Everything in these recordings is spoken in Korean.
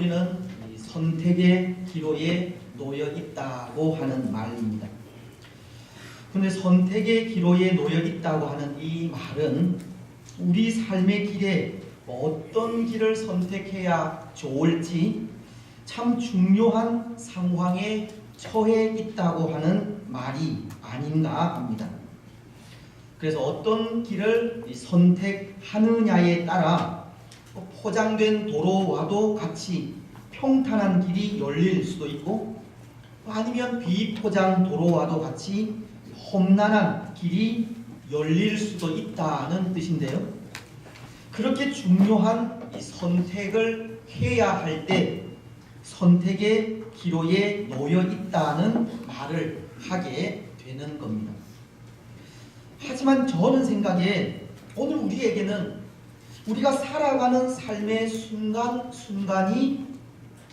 우리는 이 선택의 기로에 놓여 있다고 하는 말입니다. 그런데 선택의 기로에 놓여 있다고 하는 이 말은 우리 삶의 길에 어떤 길을 선택해야 좋을지 참 중요한 상황에 처해 있다고 하는 말이 아닌가 합니다. 그래서 어떤 길을 선택하느냐에 따라 포장된 도로와도 같이 평탄한 길이 열릴 수도 있고, 아니면 비포장 도로와도 같이 험난한 길이 열릴 수도 있다는 뜻인데요. 그렇게 중요한 이 선택을 해야 할 때 선택의 기로에 놓여 있다는 말을 하게 되는 겁니다. 하지만 저는 생각에 오늘 우리에게는 우리가 살아가는 삶의 순간순간이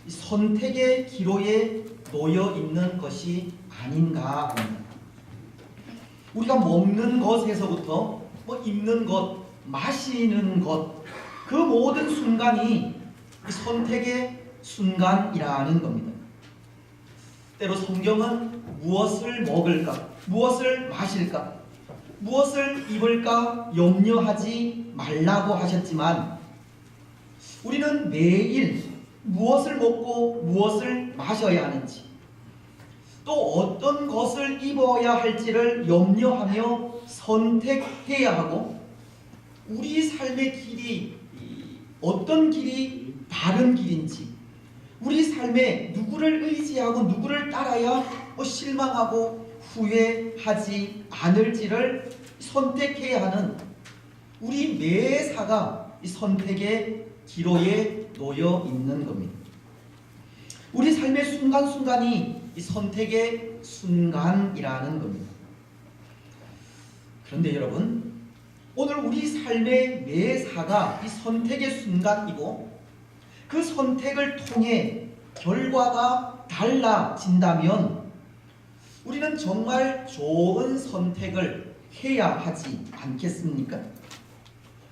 선택의 기로에 놓여 있는 것이 아닌가 합니다. 우리가 먹는 것에서부터 입는 것, 마시는 것, 그 모든 순간이 선택의 순간이라는 겁니다. 때로 성경은 무엇을 먹을까, 무엇을 마실까, 무엇을 입을까 염려하지 말라고 하셨지만, 우리는 매일 무엇을 먹고 무엇을 마셔야 하는지, 또 어떤 것을 입어야 할지를 염려하며 선택해야 하고, 우리 삶의 길이 어떤 길이 바른 길인지, 우리 삶에 누구를 의지하고 누구를 따라야 실망하고 후회하지 않을지를 선택해야 하는 우리 매사가 이 선택의 기로에 놓여 있는 겁니다. 우리 삶의 순간순간이 이 선택의 순간이라는 겁니다. 그런데 여러분, 오늘 우리 삶의 매사가 이 선택의 순간이고, 그 선택을 통해 결과가 달라진다면 우리는 정말 좋은 선택을 해야 하지 않겠습니까?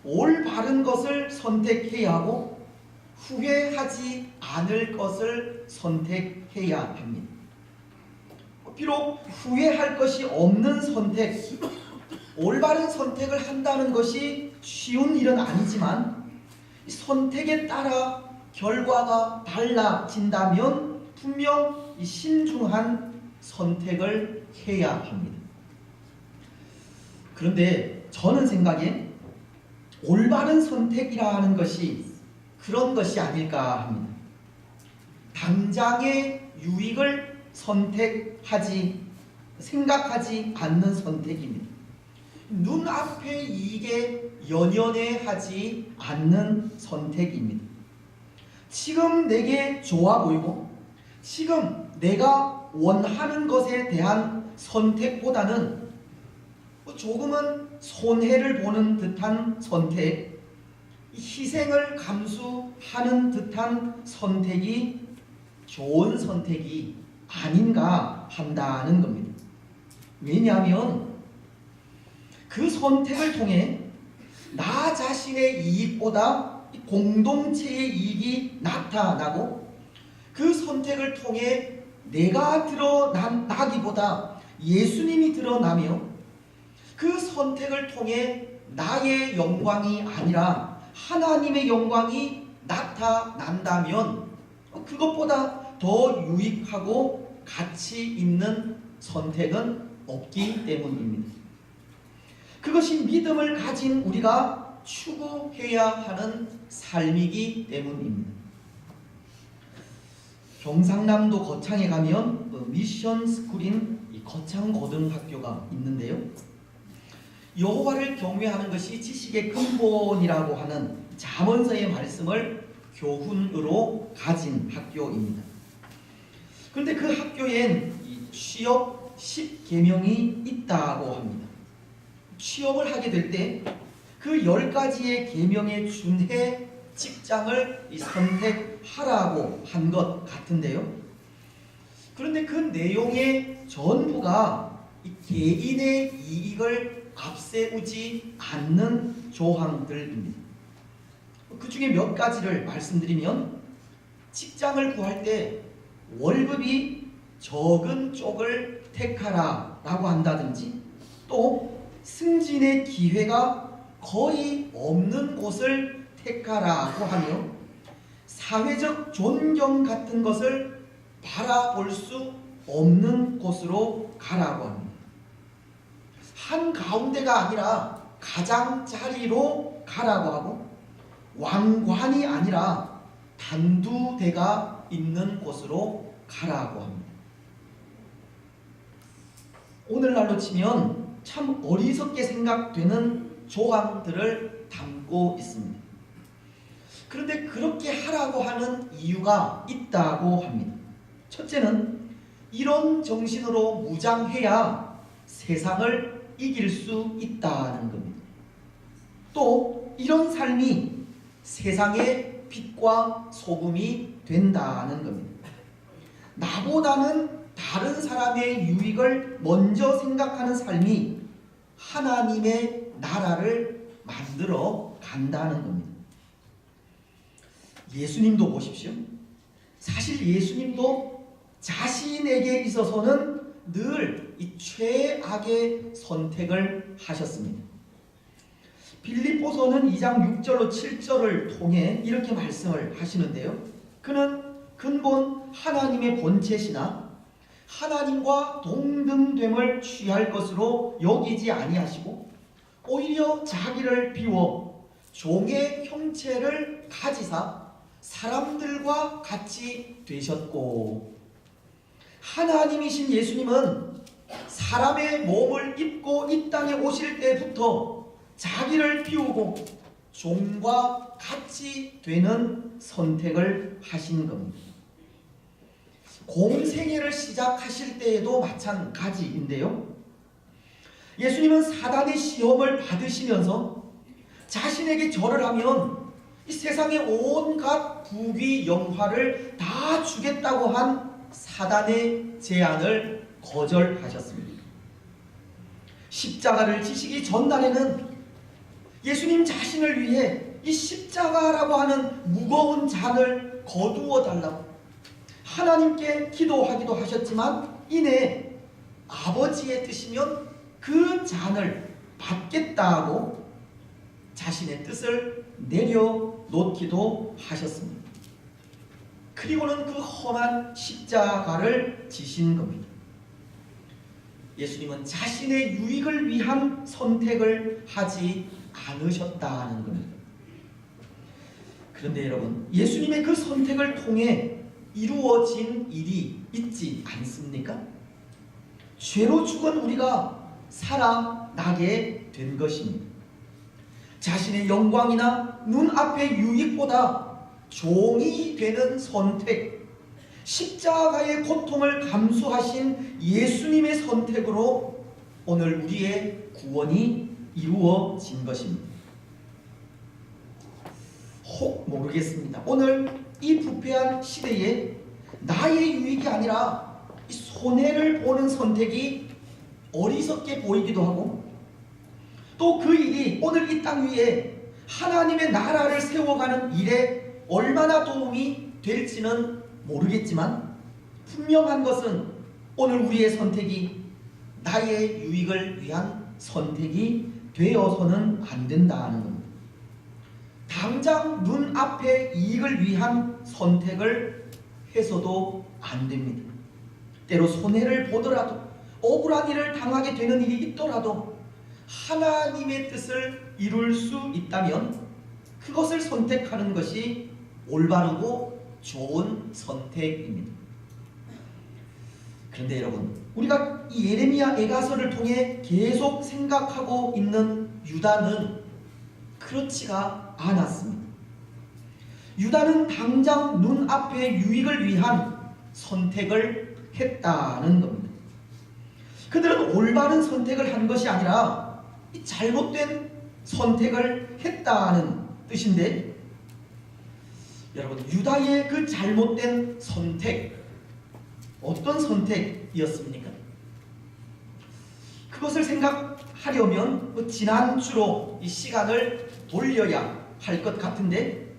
올바른 것을 선택해야 하고 후회하지 않을 것을 선택해야 합니다. 비록 후회할 것이 없는 선택, 올바른 선택을 한다는 것이 쉬운 일은 아니지만, 선택에 따라 결과가 달라진다면 분명 신중한 선택을 해야 합니다. 그런데 저는 생각에 올바른 선택이라 하는 것이 그런 것이 아닐까 합니다. 당장의 유익을 생각하지 않는 선택입니다. 눈앞의 이익에 연연해하지 않는 선택입니다. 지금 내게 좋아 보이고 지금 내가 원하는 것에 대한 선택보다는 조금은 손해를 보는 듯한 선택, 희생을 감수하는 듯한 선택이 좋은 선택이 아닌가 한다는 겁니다. 왜냐하면 그 선택을 통해 나 자신의 이익보다 공동체의 이익이 나타나고, 그 선택을 통해 내가 드러나기보다 예수님이 드러나며, 그 선택을 통해 나의 영광이 아니라 하나님의 영광이 나타난다면 그것보다 더 유익하고 가치 있는 선택은 없기 때문입니다. 그것이 믿음을 가진 우리가 추구해야 하는 삶이기 때문입니다. 경상남도 거창에 가면 미션 스쿨인 거창고등학교가 있는데요. 여호와를 경외하는 것이 지식의 근본이라고 하는 잠언서의 말씀을 교훈으로 가진 학교입니다. 그런데 그 학교엔 취업 10계명이 있다고 합니다. 취업을 하게 될 때 그 10가지의 계명에 준해 직장을 선택하라고 한 것 같은데요. 그런데 그 내용의 전부가 개인의 이익을 앞세우지 않는 조항들입니다. 그 중에 몇 가지를 말씀드리면, 직장을 구할 때 월급이 적은 쪽을 택하라 라고 한다든지, 또 승진의 기회가 거의 없는 곳을 택하라고 하며 사회적 존경 같은 것을 바라볼 수 없는 곳으로 가라고 합니다. 한가운데가 아니라 가장자리로 가라고 하고, 왕관이 아니라 단두대가 있는 곳으로 가라고 합니다. 오늘날로 치면 참 어리석게 생각되는 조항들을 담고 있습니다. 그런데 그렇게 하라고 하는 이유가 있다고 합니다. 첫째는 이런 정신으로 무장해야 세상을 이길 수 있다는 겁니다. 또 이런 삶이 세상의 빛과 소금이 된다는 겁니다. 나보다는 다른 사람의 유익을 먼저 생각하는 삶이 하나님의 나라를 만들어 간다는 겁니다. 예수님도 보십시오. 사실 예수님도 자신에게 있어서는 늘 이 최악의 선택을 하셨습니다. 빌립보서는 2장 6절로 7절을 통해 이렇게 말씀을 하시는데요. 그는 근본 하나님의 본체시나 하나님과 동등됨을 취할 것으로 여기지 아니하시고 오히려 자기를 비워 종의 형체를 가지사 사람들과 같이 되셨고, 하나님이신 예수님은 사람의 몸을 입고 이 땅에 오실 때부터 자기를 비우고 종과 같이 되는 선택을 하신 겁니다. 공생애를 시작하실 때에도 마찬가지인데요. 예수님은 사단의 시험을 받으시면서 자신에게 절을 하면 이 세상의 온갖 부귀 영화를 다 주겠다고 한 사단의 제안을 거절하셨습니다. 십자가를 지시기 전날에는 예수님 자신을 위해 이 십자가라고 하는 무거운 잔을 거두어 달라고 하나님께 기도하기도 하셨지만, 이내 아버지의 뜻이면 그 잔을 받겠다고 자신의 뜻을 내려놓기도 하셨습니다. 그리고는 그 험한 십자가를 지신 겁니다. 예수님은 자신의 유익을 위한 선택을 하지 않으셨다는 겁니다. 그런데 여러분, 예수님의 그 선택을 통해 이루어진 일이 있지 않습니까? 죄로 죽은 우리가 살아나게 된 것입니다. 자신의 영광이나 눈앞의 유익보다 종이 되는 선택, 십자가의 고통을 감수하신 예수님의 선택으로 오늘 우리의 구원이 이루어진 것입니다. 혹 모르겠습니다. 오늘 이 부패한 시대에 나의 유익이 아니라 이 손해를 보는 선택이 어리석게 보이기도 하고, 또 그 일이 오늘 이 땅 위에 하나님의 나라를 세워가는 일에 얼마나 도움이 될지는 모르겠지만, 분명한 것은 오늘 우리의 선택이 나의 유익을 위한 선택이 되어서는 안 된다는 겁니다. 당장 눈앞의 이익을 위한 선택을 해서도 안 됩니다. 때로 손해를 보더라도, 억울한 일을 당하게 되는 일이 있더라도 하나님의 뜻을 이룰 수 있다면 그것을 선택하는 것이 올바르고 좋은 선택입니다. 그런데 여러분, 우리가 이 예레미야 애가서를 통해 계속 생각하고 있는 유다는 그렇지가 않았습니다. 유다는 당장 눈앞의 유익을 위한 선택을 했다는 겁니다. 그들은 올바른 선택을 한 것이 아니라 잘못된 선택을 했다는 뜻인데, 여러분, 유다의 그 잘못된 선택, 어떤 선택이었습니까? 그것을 생각하려면 지난주로 이 시간을 돌려야 할 것 같은데,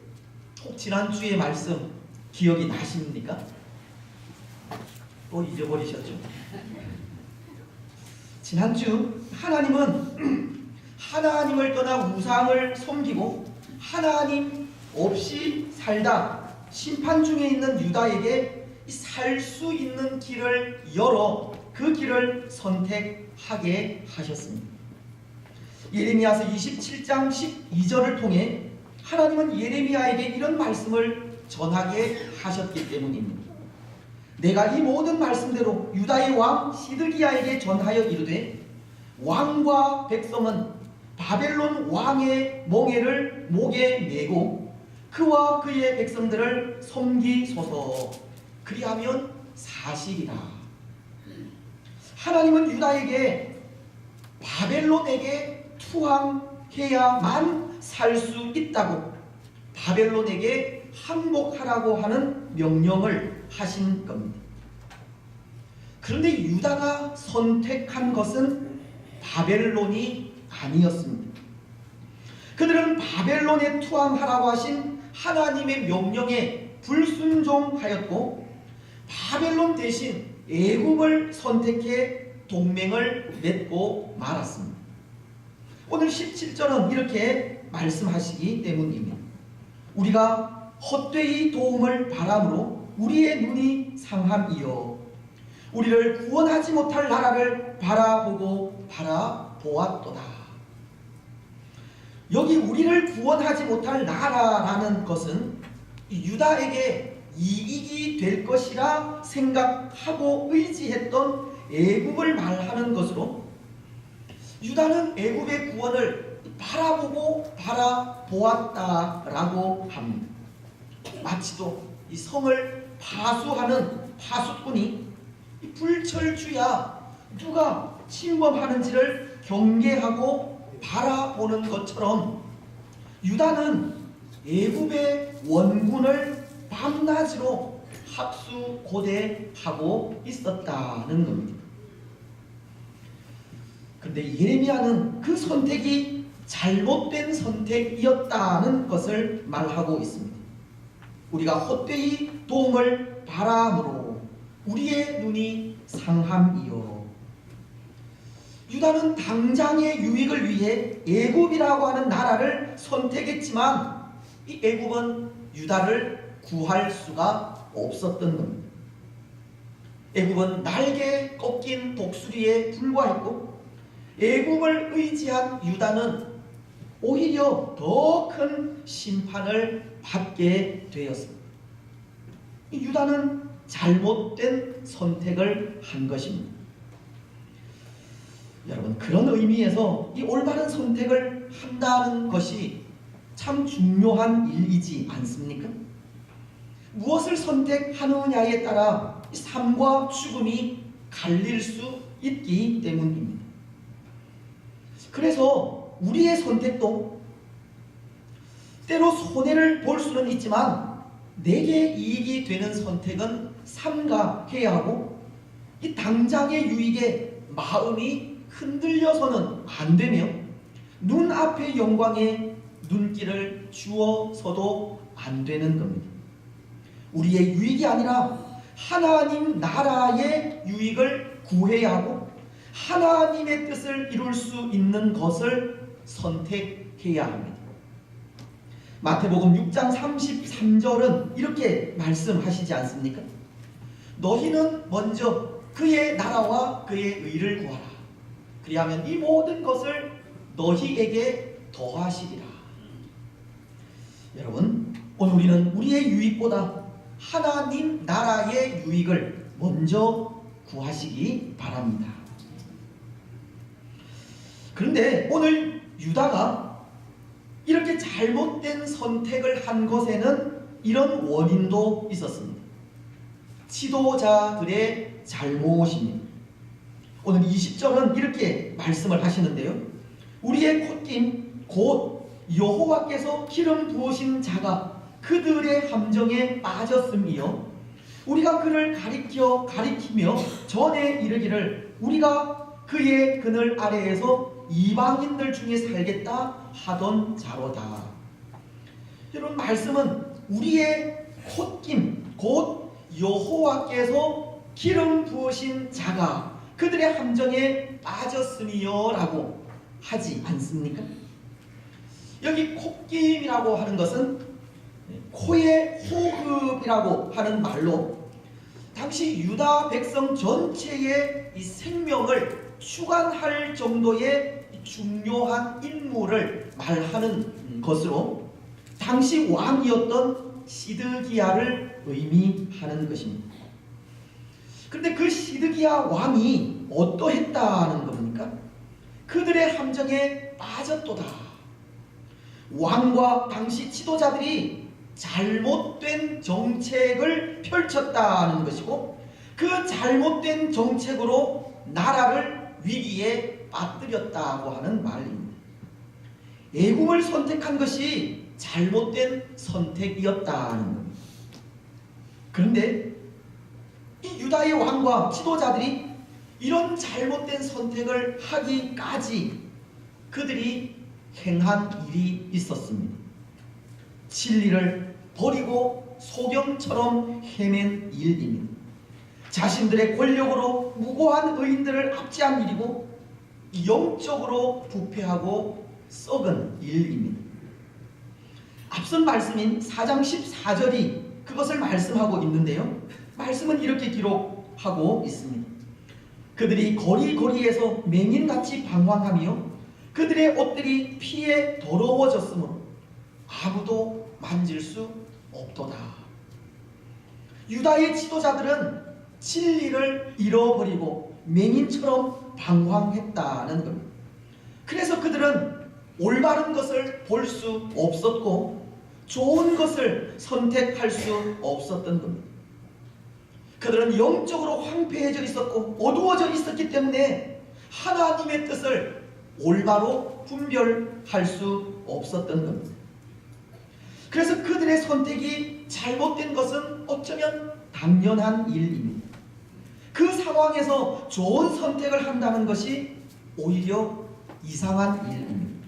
혹 지난주의 말씀 기억이 나십니까? 또 잊어버리셨죠? 지난주 하나님은 하나님을 떠나 우상을 섬기고 하나님 없이 살다 심판 중에 있는 유다에게 살 수 있는 길을 열어 그 길을 선택하게 하셨습니다. 예레미야서 27장 12절을 통해 하나님은 예레미야에게 이런 말씀을 전하게 하셨기 때문입니다. 내가 이 모든 말씀대로 유다의 왕 시드기야에게 전하여 이르되 왕과 백성은 바벨론 왕의 멍에를 목에 메고 그와 그의 백성들을 섬기소서. 그리하면 사실이라. 하나님은 유다에게 바벨론에게 투항해야만 살 수 있다고 바벨론에게 항복하라고 하는 명령을 하신 겁니다. 그런데 유다가 선택한 것은 바벨론이 아니었습니다. 그들은 바벨론에 투항하라고 하신 하나님의 명령에 불순종하였고 바벨론 대신 애굽을 선택해 동맹을 맺고 말았습니다. 오늘 17절은 이렇게 말씀하시기 때문입니다. 우리가 헛되이 도움을 바람으로 우리의 눈이 상함이여 우리를 구원하지 못할 나라를 바라보았도다. 여기 우리를 구원하지 못할 나라라는 것은 유다에게 이익이 될 것이라 생각하고 의지했던 애굽을 말하는 것으로 유다는 애굽의 구원을 바라보았다라고 합니다. 마치도 이 성을 파수하는 파수꾼이 불철주야 누가 침범하는지를 경계하고 바라보는 것처럼 유다는 애굽의 원군을 밤낮으로 합수고대하고 있었다는 겁니다. 그런데 예레미야는 그 선택이 잘못된 선택이었다는 것을 말하고 있습니다. 우리가 헛되이 도움을 바람으로 우리의 눈이 상함이요. 유다는 당장의 유익을 위해 애굽이라고 하는 나라를 선택했지만 이 애굽은 유다를 구할 수가 없었던 겁니다. 애굽은 날개 꺾인 독수리에 불과했고 애굽을 의지한 유다는 오히려 더 큰 심판을 받게 되었습니다. 유다는 잘못된 선택을 한 것입니다. 여러분, 그런 의미에서 이 올바른 선택을 한다는 것이 참 중요한 일이지 않습니까? 무엇을 선택하느냐에 따라 삶과 죽음이 갈릴 수 있기 때문입니다. 그래서 우리의 선택도 때로 손해를 볼 수는 있지만 내게 이익이 되는 선택은 삼가해야 하고 이 당장의 유익에 마음이 흔들려서는 안 되며 눈앞의 영광에 눈길을 주어서도 안 되는 겁니다. 우리의 유익이 아니라 하나님 나라의 유익을 구해야 하고 하나님의 뜻을 이룰 수 있는 것을 선택해야 합니다. 마태복음 6장 33절은 이렇게 말씀하시지 않습니까? 너희는 먼저 그의 나라와 그의 의를 구하라. 그리하면 이 모든 것을 너희에게 더하시리라. 여러분, 오늘 우리는 우리의 유익보다 하나님 나라의 유익을 먼저 구하시기 바랍니다. 그런데 오늘 유다가 이렇게 잘못된 선택을 한 것에는 이런 원인도 있었습니다. 지도자들의 잘못입니다. 오늘 20절은 이렇게 말씀을 하시는데요. 우리의 콧김 곧 여호와께서 기름 부으신 자가 그들의 함정에 빠졌음이요 우리가 그를 가리키며 전에 이르기를 우리가 그의 그늘 아래에서 이방인들 중에 살겠다 하던 자로다. 여러분, 말씀은 우리의 콧김 곧 여호와께서 기름 부으신 자가 그들의 함정에 빠졌으니요 라고 하지 않습니까? 여기 콧김이라고 하는 것은 코의 호흡이라고 하는 말로 당시 유다 백성 전체의 이 생명을 주관할 정도의 중요한 인물을 말하는 것으로 당시 왕이었던 시드기야를 의미하는 것입니다. 그런데 그 시드기야 왕이 어떠했다는 겁니까? 그들의 함정에 빠졌도다. 왕과 당시 지도자들이 잘못된 정책을 펼쳤다는 것이고 그 잘못된 정책으로 나라를 위기에 빠뜨렸다고 하는 말입니다. 애국을 선택한 것이 잘못된 선택이었다는 겁니다. 그런데 이 유다의 왕과 지도자들이 이런 잘못된 선택을 하기까지 그들이 행한 일이 있었습니다. 진리를 버리고 소경처럼 헤맨 일입니다. 자신들의 권력으로 무고한 의인들을 압제한 일이고 영적으로 부패하고 썩은 일입니다. 앞선 말씀인 4장 14절이 그것을 말씀하고 있는데요. 말씀은 이렇게 기록하고 있습니다. 그들이 거리거리에서 맹인같이 방황하며 그들의 옷들이 피에 더러워졌으므로 아무도 만질 수 없도다. 유다의 지도자들은 진리를 잃어버리고 맹인처럼 방황했다는 겁니다. 그래서 그들은 올바른 것을 볼 수 없었고 좋은 것을 선택할 수 없었던 겁니다. 그들은 영적으로 황폐해져 있었고 어두워져 있었기 때문에 하나님의 뜻을 올바로 분별할 수 없었던 겁니다. 그래서 그들의 선택이 잘못된 것은 어쩌면 당연한 일입니다. 그 상황에서 좋은 선택을 한다는 것이 오히려 이상한 일입니다.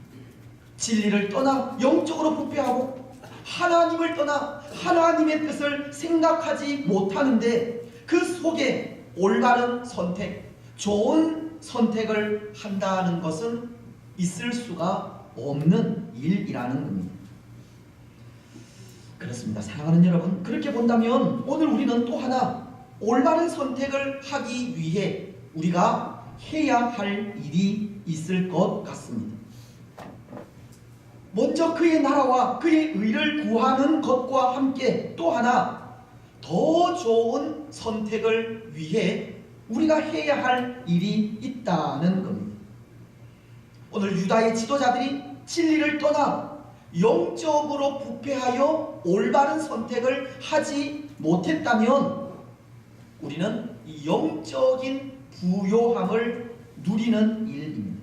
진리를 떠나 영적으로 부패하고 하나님을 떠나 하나님의 뜻을 생각하지 못하는데 그 속에 올바른 선택, 좋은 선택을 한다는 것은 있을 수가 없는 일이라는 겁니다. 그렇습니다. 사랑하는 여러분, 그렇게 본다면 오늘 우리는 또 하나 올바른 선택을 하기 위해 우리가 해야 할 일이 있을 것 같습니다. 먼저 그의 나라와 그의 의를 구하는 것과 함께 또 하나 더 좋은 선택을 위해 우리가 해야 할 일이 있다는 겁니다. 오늘 유다의 지도자들이 진리를 떠나 영적으로 부패하여 올바른 선택을 하지 못했다면 우리는 이 영적인 부요함을 누리는 일입니다.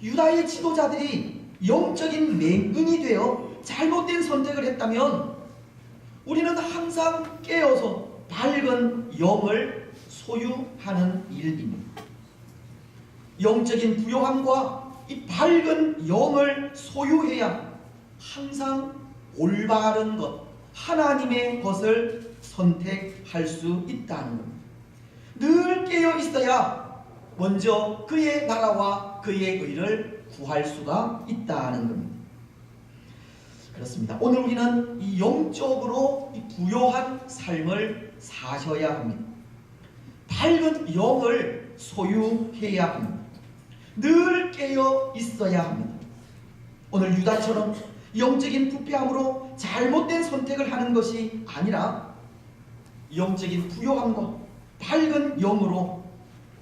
유다의 지도자들이 영적인 맹인이 되어 잘못된 선택을 했다면 우리는 항상 깨어서 밝은 영을 소유하는 일입니다. 영적인 부요함과 이 밝은 영을 소유해야 항상 올바른 것, 하나님의 것을 선택할 수 있다는 겁니다. 늘 깨어 있어야 먼저 그의 나라와 그의 의를 구할 수가 있다는 겁니다. 그렇습니다. 오늘 우리는 이 영적으로 이 부요한 삶을 사셔야 합니다. 밝은 영을 소유해야 합니다. 늘 깨어 있어야 합니다. 오늘 유다처럼 영적인 부패함으로 잘못된 선택을 하는 것이 아니라 영적인 부요함과 밝은 영으로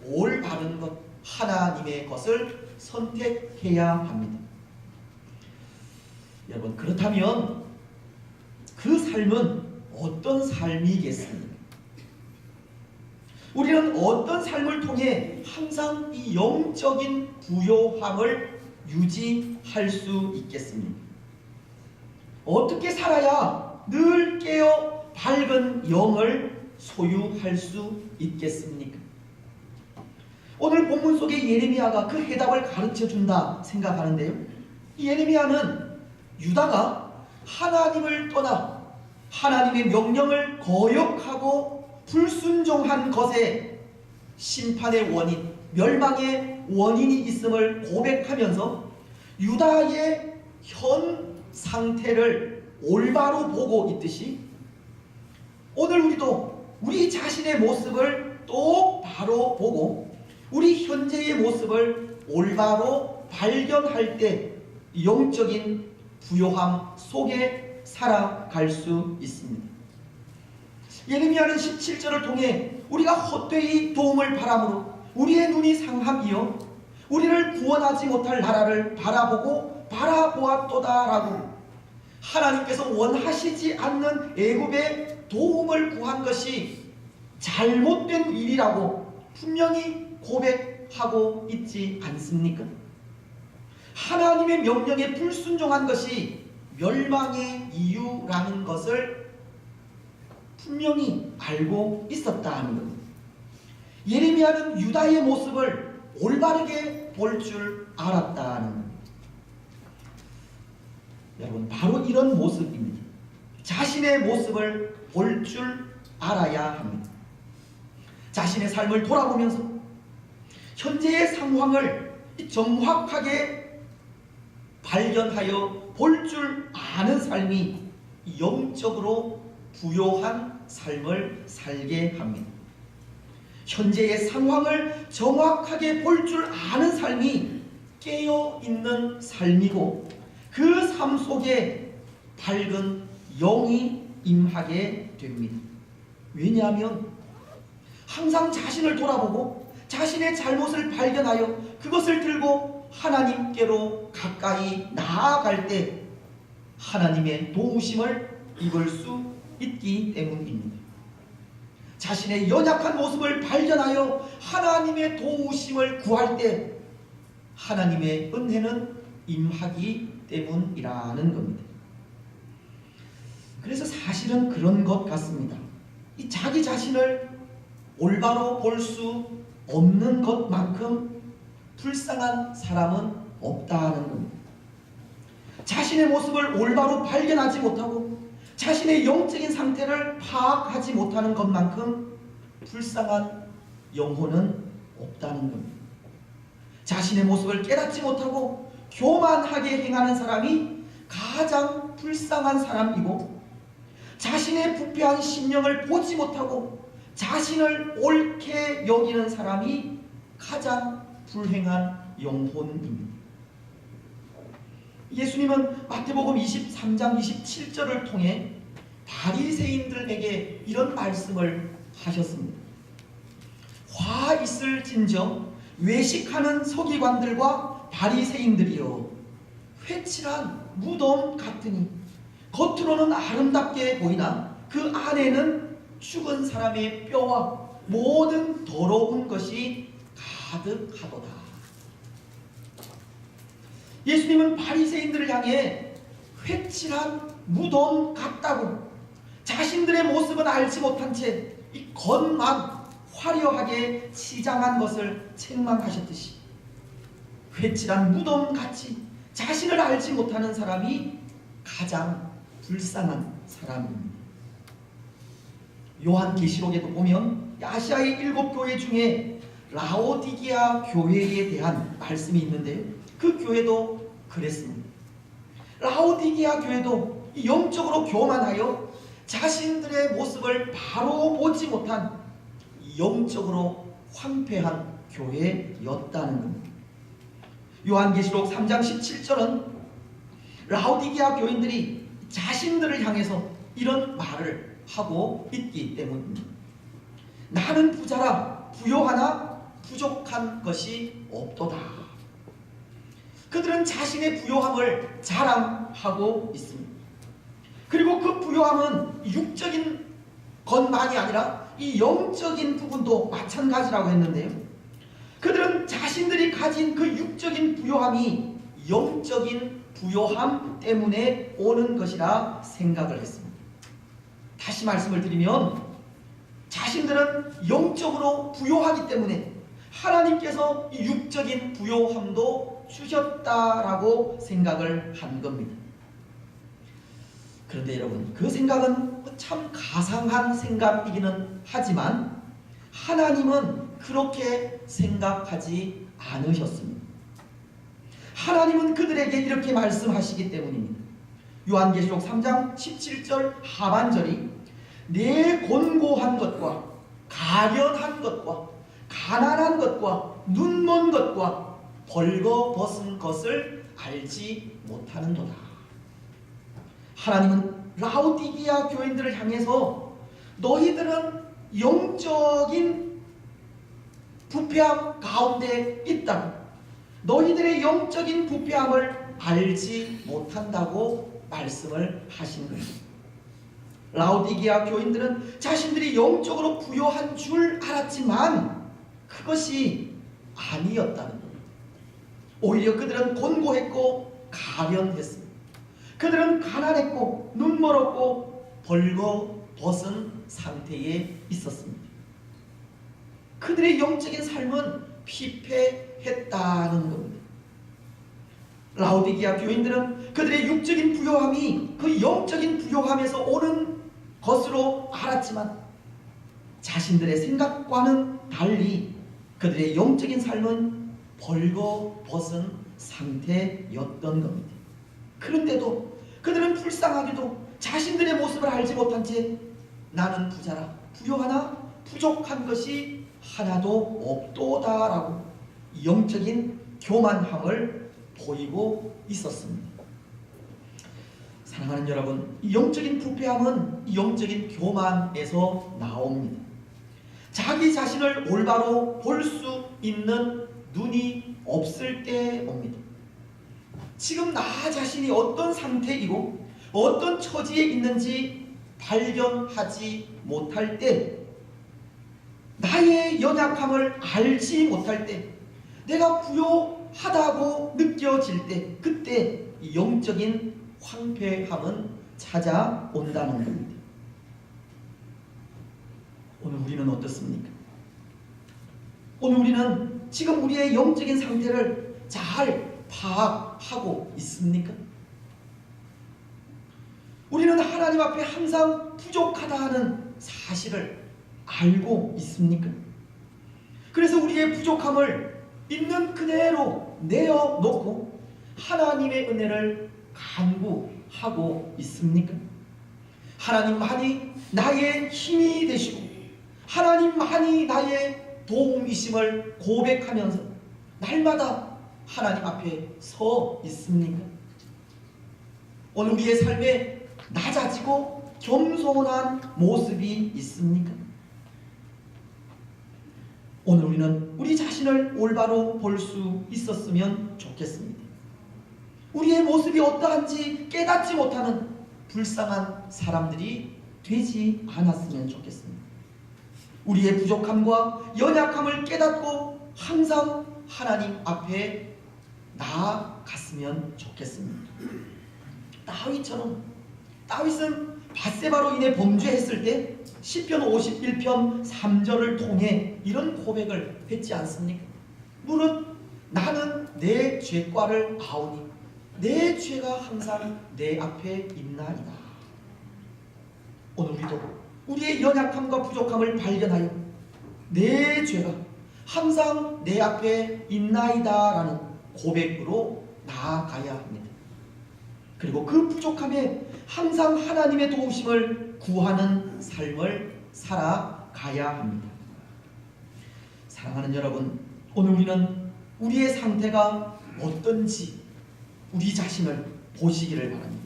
올바른 것, 하나님의 것을 선택해야 합니다. 여러분, 그렇다면 그 삶은 어떤 삶이겠습니까? 우리는 어떤 삶을 통해 항상 이 영적인 부요함을 유지할 수 있겠습니까? 어떻게 살아야 늘 깨어 밝은 영을 소유할 수 있겠습니까? 오늘 본문 속에 예레미야가 그 해답을 가르쳐준다 생각하는데요. 이 예레미야는 유다가 하나님을 떠나 하나님의 명령을 거역하고 불순종한 것에 심판의 원인, 멸망의 원인이 있음을 고백하면서 유다의 현 상태를 올바로 보고 있듯이 오늘 우리도 우리 자신의 모습을 똑바로 보고 우리 현재의 모습을 올바로 발견할 때 영적인 부요함 속에 살아갈 수 있습니다. 예레미야는 17절을 통해 우리가 헛되이 도움을 바람으로 우리의 눈이 상함이여 우리를 구원하지 못할 나라를 바라보았도다라고 하나님께서 원하시지 않는 애굽의 도움을 구한 것이 잘못된 일이라고 분명히 고백하고 있지 않습니까? 하나님의 명령에 불순종한 것이 멸망의 이유라는 것을 분명히 알고 있었다는 겁니다. 예레미야는 유다의 모습을 올바르게 볼 줄 알았다는 겁니다. 여러분, 바로 이런 모습입니다. 자신의 모습을 볼 줄 알아야 합니다. 자신의 삶을 돌아보면서 현재의 상황을 정확하게 발견하여 볼 줄 아는 삶이 영적으로 부요한 삶을 살게 합니다. 현재의 상황을 정확하게 볼 줄 아는 삶이 깨어있는 삶이고 그 삶 속에 밝은 영이 임하게 됩니다. 왜냐하면 항상 자신을 돌아보고 자신의 잘못을 발견하여 그것을 들고 하나님께로 가까이 나아갈 때 하나님의 도우심을 입을 수 있기 때문입니다. 자신의 연약한 모습을 발견하여 하나님의 도우심을 구할 때 하나님의 은혜는 임하기 때문이라는 겁니다. 그래서 사실은 그런 것 같습니다. 이 자기 자신을 올바로 볼 수 없는 것만큼 불쌍한 사람은 없다는 겁니다. 자신의 모습을 올바로 발견하지 못하고 자신의 영적인 상태를 파악하지 못하는 것만큼 불쌍한 영혼은 없다는 겁니다. 자신의 모습을 깨닫지 못하고 교만하게 행하는 사람이 가장 불쌍한 사람이고 자신의 부패한 심령을 보지 못하고 자신을 옳게 여기는 사람이 가장 불행한 영혼입니다. 예수님은 마태복음 23장 27절을 통해 바리새인들에게 이런 말씀을 하셨습니다. 화 있을진저 외식하는 서기관들과 바리새인들이여 회칠한 무덤 같으니 겉으로는 아름답게 보이나 그 안에는 죽은 사람의 뼈와 모든 더러운 것이 가득하도다. 예수님은 바리새인들을 향해 회칠한 무덤 같다고 자신들의 모습은 알지 못한 채 이 겉만 화려하게 치장한 것을 책망하셨듯이 회칠한 무덤같이 자신을 알지 못하는 사람이 가장 불쌍한 사람입니다. 요한계시록에도 보면 아시아의 7교회 중에 라오디게아 교회에 대한 말씀이 있는데요, 그 교회도 그랬습니다. 라오디게아 교회도 영적으로 교만하여 자신들의 모습을 바로 보지 못한 영적으로 황폐한 교회였다는 겁니다. 요한계시록 3장 17절은 라오디게아 교인들이 자신들을 향해서 이런 말을 하고 있기 때문입니다. 나는 부자라 부요하나 부족한 것이 없도다. 그들은 자신의 부요함을 자랑하고 있습니다. 그리고 그 부요함은 육적인 것만이 아니라 이 영적인 부분도 마찬가지라고 했는데요, 그들은 자신들이 가진 그 육적인 부요함이 영적인 부요함 때문에 오는 것이라 생각을 했습니다. 다시 말씀을 드리면 자신들은 영적으로 부요하기 때문에 하나님께서 이 육적인 부요함도 주셨다라고 생각을 한 겁니다. 그런데 여러분, 그 생각은 참 가상한 생각이기는 하지만 하나님은 그렇게 생각하지 않으셨습니다. 하나님은 그들에게 이렇게 말씀하시기 때문입니다. 요한계시록 3장 17절 하반절이 내 곤고한 것과 가련한 것과 가난한 것과 눈먼 것과 벌거벗은 것을 알지 못하는도다. 하나님은 라오디게아 교인들을 향해서 너희들은 영적인 부패함 가운데 있다. 너희들의 영적인 부패함을 알지 못한다고 말씀을 하신 겁니다. 라오디게아 교인들은 자신들이 영적으로 부요한 줄 알았지만 그것이 아니었다는 겁니다. 오히려 그들은 곤고했고 가련했습니다. 그들은 가난했고 눈멀었고 벌거벗은 상태에 있었습니다. 그들의 영적인 삶은 피폐했다는 겁니다. 라오디게아 교인들은 그들의 육적인 부요함이 그 영적인 부요함에서 오는 것으로 알았지만 자신들의 생각과는 달리 그들의 영적인 삶은 벌거벗은 상태였던 겁니다. 그런데도 그들은 불쌍하게도 자신들의 모습을 알지 못한 채 나는 부자라 부요하나 부족한 것이 하나도 없도다라고 영적인 교만함을 보이고 있었습니다. 사랑하는 여러분, 영적인 부패함은 영적인 교만에서 나옵니다. 자기 자신을 올바로 볼 수 있는 눈이 없을 때 옵니다. 지금 나 자신이 어떤 상태이고 어떤 처지에 있는지 발견하지 못할 때, 나의 연약함을 알지 못할 때, 내가 부요하다고 느껴질 때, 그때 영적인 황폐함은 찾아온다는 겁니다. 오늘 우리는 어떻습니까? 오늘 우리는 지금 우리의 영적인 상태를 잘 파악하고 있습니까? 우리는 하나님 앞에 항상 부족하다 하는 사실을 알고 있습니까? 그래서 우리의 부족함을 있는 그대로 내어놓고 하나님의 은혜를 간구하고 있습니까? 하나님만이 나의 힘이 되시고 하나님만이 나의 도움이심을 고백하면서 날마다 하나님 앞에 서 있습니까? 오늘 우리의 삶에 낮아지고 겸손한 모습이 있습니까? 오늘 우리는 우리 자신을 올바로 볼 수 있었으면 좋겠습니다. 우리의 모습이 어떠한지 깨닫지 못하는 불쌍한 사람들이 되지 않았으면 좋겠습니다. 우리의 부족함과 연약함을 깨닫고 항상 하나님 앞에 나아갔으면 좋겠습니다. 다윗은 밧세바로 인해 범죄했을 때 시편 51편 3절을 통해 이런 고백을 했지 않습니까? 무릇 나는 내 죄과를 아오니 내 죄가 항상 내 앞에 있나이다. 오늘 우리도 우리의 연약함과 부족함을 발견하여 내 죄가 항상 내 앞에 있나이다 라는 고백으로 나아가야 합니다. 그리고 그 부족함에 항상 하나님의 도우심을 구하는 삶을 살아가야 합니다. 사랑하는 여러분, 오늘 우리는 우리의 상태가 어떤지 우리 자신을 보시기를 바랍니다.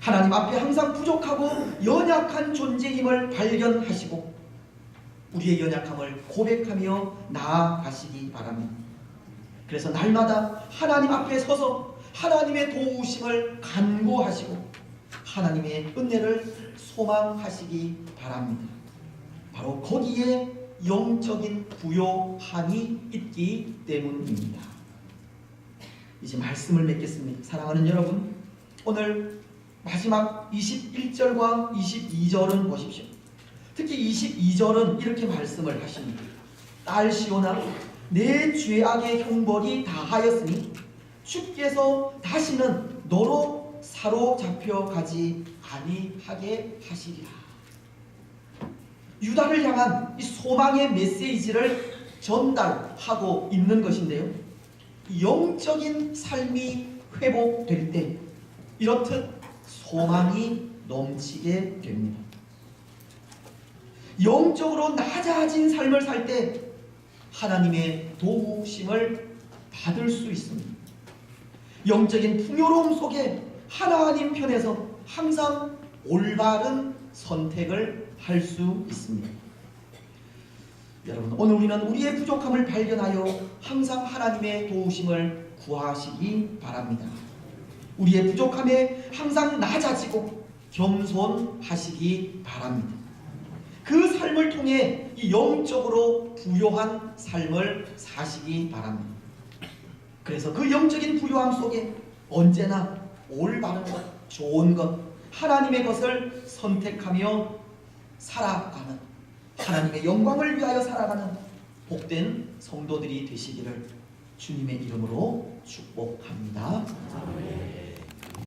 하나님 앞에 항상 부족하고 연약한 존재임을 발견하시고 우리의 연약함을 고백하며 나아가시기 바랍니다. 그래서 날마다 하나님 앞에 서서 하나님의 도우심을 간구하시고 하나님의 은혜를 소망하시기 바랍니다. 바로 거기에 영적인 부요함이 있기 때문입니다. 이제 말씀을 맺겠습니다. 사랑하는 여러분, 오늘 마지막 21절과 22절은 보십시오. 특히 22절은 이렇게 말씀을 하십니다. 딸 시온아, 내 죄악의 형벌이 다하였으니 주께서 다시는 너로 사로잡혀 가지 아니하게 하시리라. 유다를 향한 이 소망의 메시지를 전달하고 있는 것인데요, 영적인 삶이 회복될 때 이렇듯 소망이 넘치게 됩니다. 영적으로 낮아진 삶을 살 때 하나님의 도우심을 받을 수 있습니다. 영적인 풍요로움 속에 하나님 편에서 항상 올바른 선택을 할 수 있습니다. 여러분, 오늘 우리는 우리의 부족함을 발견하여 항상 하나님의 도우심을 구하시기 바랍니다. 우리의 부족함에 항상 낮아지고 겸손하시기 바랍니다. 그 삶을 통해 이 영적으로 부요한 삶을 사시기 바랍니다. 그래서 그 영적인 부요함 속에 언제나 올바른 것, 좋은 것, 하나님의 것을 선택하며 살아가는, 하나님의 영광을 위하여 살아가는 복된 성도들이 되시기를 주님의 이름으로 축복합니다. 아멘.